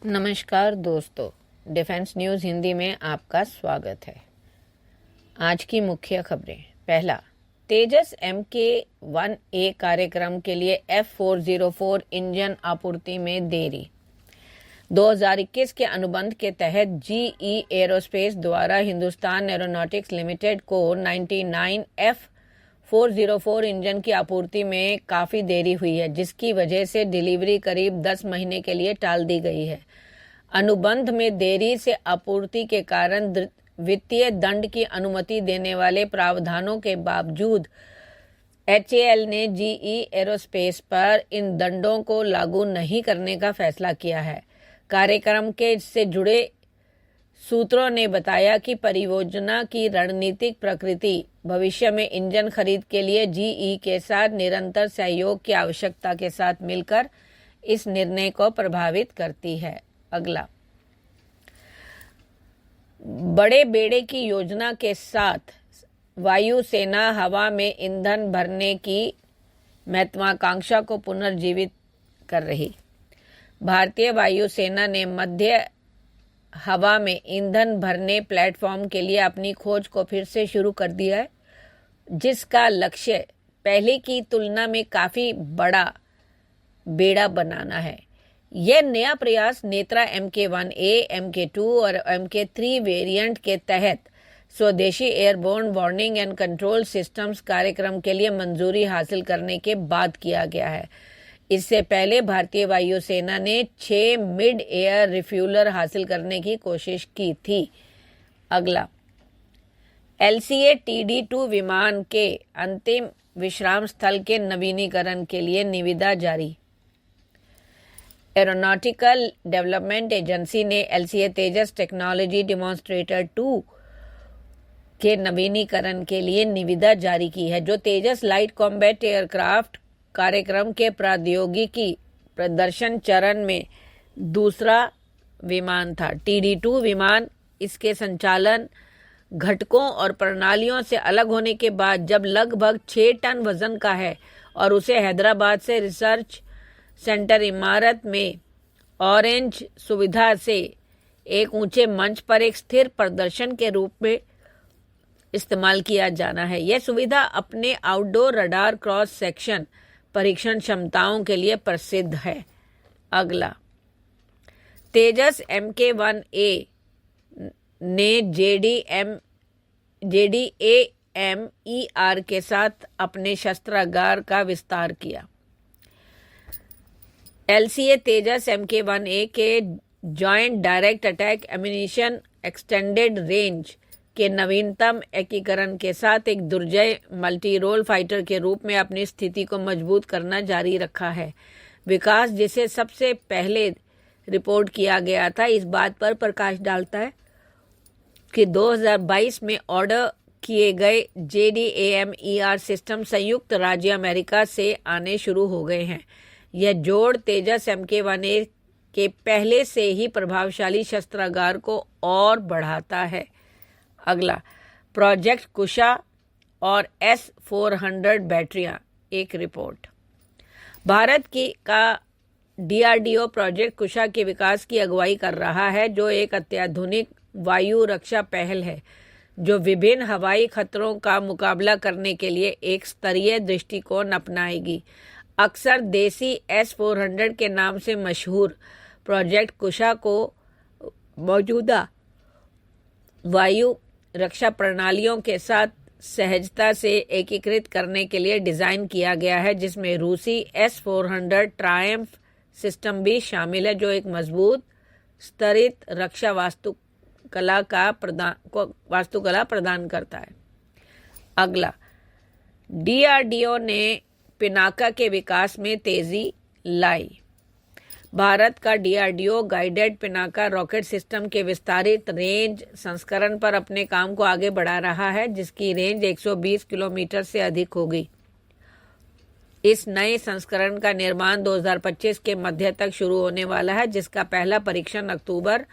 नमस्कार दोस्तों, defence news Hindi में आपका स्वागत है। आज की मुख्य खबरें। पहला, तेजस MK-1A कार्यक्रम के लिए F404 इंजन आपूर्ति में देरी। 2021 के अनुबंध के तहत GE एरोस्पेस द्वारा हिंदुस्तान एरोनॉटिक्स लिमिटेड को 99 F404 इंजन की आपूर्ति में काफ़ी देरी हुई है, जिसकी वजह से डिलीवरी करीब 10 महीने के लिए टाल दी गई है। अनुबंध में देरी से आपूर्ति के कारण वित्तीय दंड की अनुमति देने वाले प्रावधानों के बावजूद HAL ने GE एरोस्पेस पर इन दंडों को लागू नहीं करने का फैसला किया है। कार्यक्रम के से जुड़े सूत्रों ने बताया कि परियोजना की रणनीतिक प्रकृति भविष्य में इंजन खरीद के लिए GE के साथ निरंतर सहयोग की आवश्यकता के साथ मिलकर इस निर्णय को प्रभावित करती है। अगला, बड़े बेड़े की योजना के साथ वायुसेना हवा में ईंधन भरने की महत्वाकांक्षा को पुनर्जीवित कर रही। भारतीय वायुसेना ने मध्य हवा में ईंधन भरने प्लेटफॉर्म के लिए अपनी खोज को फिर से शुरू कर दिया है, जिसका लक्ष्य पहले की तुलना में काफ़ी बड़ा बेड़ा बनाना है। यह नया प्रयास नेत्रा MK-1A, MK-2 और MK-3 वेरिएंट के तहत स्वदेशी airborne warning and control systems कार्यक्रम के लिए मंजूरी हासिल करने के बाद किया गया है। इससे पहले भारतीय वायुसेना ने 6 मिड एयर रिफ्यूलर हासिल करने की कोशिश की थी। अगला, LCA TD2 विमान के अंतिम विश्राम स्थल के नवीनीकरण के लिए निविदा जारी। एरोनॉटिकल डेवलपमेंट एजेंसी ने LCA तेजस टेक्नोलॉजी डेमोन्स्ट्रेटर 2 के नवीनीकरण के लिए निविदा जारी की है, जो तेजस लाइट कॉम्बैट एयरक्राफ्ट कार्यक्रम के प्रौद्योगिकी प्रदर्शन चरण में दूसरा विमान था। TD2 विमान इसके संचालन घटकों और प्रणालियों से अलग होने के बाद जब लगभग 6 टन वजन का है और उसे हैदराबाद से रिसर्च सेंटर इमारत में ऑरेंज सुविधा से एक ऊंचे मंच पर एक स्थिर प्रदर्शन के रूप में इस्तेमाल किया जाना है। यह सुविधा अपने आउटडोर रडार क्रॉस सेक्शन परीक्षण क्षमताओं के लिए प्रसिद्ध है। अगला, तेजस MK-1A ने JDAMER के साथ अपने शस्त्रागार का विस्तार किया। LCA तेजस MK-1A के joint direct attack ammunition extended range के नवीनतम एकीकरण के साथ एक दुर्जय मल्टी रोल फाइटर के रूप में अपनी स्थिति को मजबूत करना जारी रखा है। विकास, जिसे सबसे पहले रिपोर्ट किया गया था, इस बात पर प्रकाश डालता है कि 2022 में ऑर्डर किए गए JDAMER सिस्टम संयुक्त राज्य अमेरिका से आने शुरू हो गए हैं। यह जोड़ तेजस MK-1A के पहले से ही प्रभावशाली शस्त्रागार को और बढ़ाता है। अगला, प्रोजेक्ट कुशा और S-400 बैटरियां। एक रिपोर्ट। भारत का DRDO प्रोजेक्ट कुशा के विकास की अगुवाई कर रहा है, जो एक अत्याधुनिक वायु रक्षा पहल है जो विभिन्न हवाई खतरों का मुकाबला करने के लिए एक स्तरीय दृष्टिकोण अपनाएगी। अक्सर देसी S-400 के नाम से मशहूर प्रोजेक्ट कुशा को मौजूदा वायु रक्षा प्रणालियों के साथ सहजता से एकीकृत करने के लिए डिज़ाइन किया गया है, जिसमें रूसी S-400 ट्रायम्फ सिस्टम भी शामिल है, जो एक मजबूत स्तरित रक्षा वास्तुकला प्रदान करता है। अगला, DRDO ने पिनाका के विकास में तेजी लाई। भारत का DRDO guided Pinaka rocket system के विस्तारित रेंज संस्करण पर अपने काम को आगे बढ़ा रहा है, जिसकी रेंज 120 किलोमीटर से अधिक होगी। इस नए संस्करण का निर्माण 2025 के मध्य तक शुरू होने वाला है, जिसका पहला परीक्षण अक्टूबर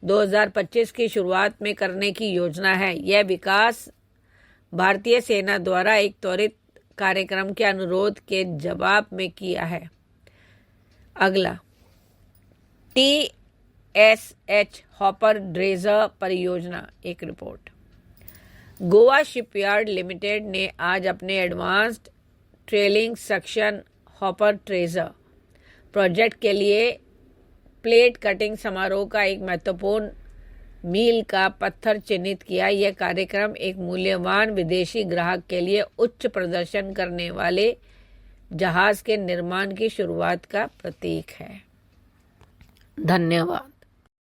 2025 की शुरुआत में करने की योजना है। यह विकास भारतीय सेना द्वारा एक त्वरित कार्यक्रम के अनुरोध के जवाब में किया है। अगला, एस हॉपर ड्रेजर परियोजना। एक रिपोर्ट। गोवा शिपयार्ड लिमिटेड ने आज अपने advanced trailing suction hopper treasure project के लिए प्लेट कटिंग समारोह का एक महत्वपूर्ण मील का पत्थर चिन्हित किया। यह कार्यक्रम एक मूल्यवान विदेशी ग्राहक के लिए उच्च प्रदर्शन करने वाले जहाज के निर्माण की शुरुआत का प्रतीक है। धन्यवाद।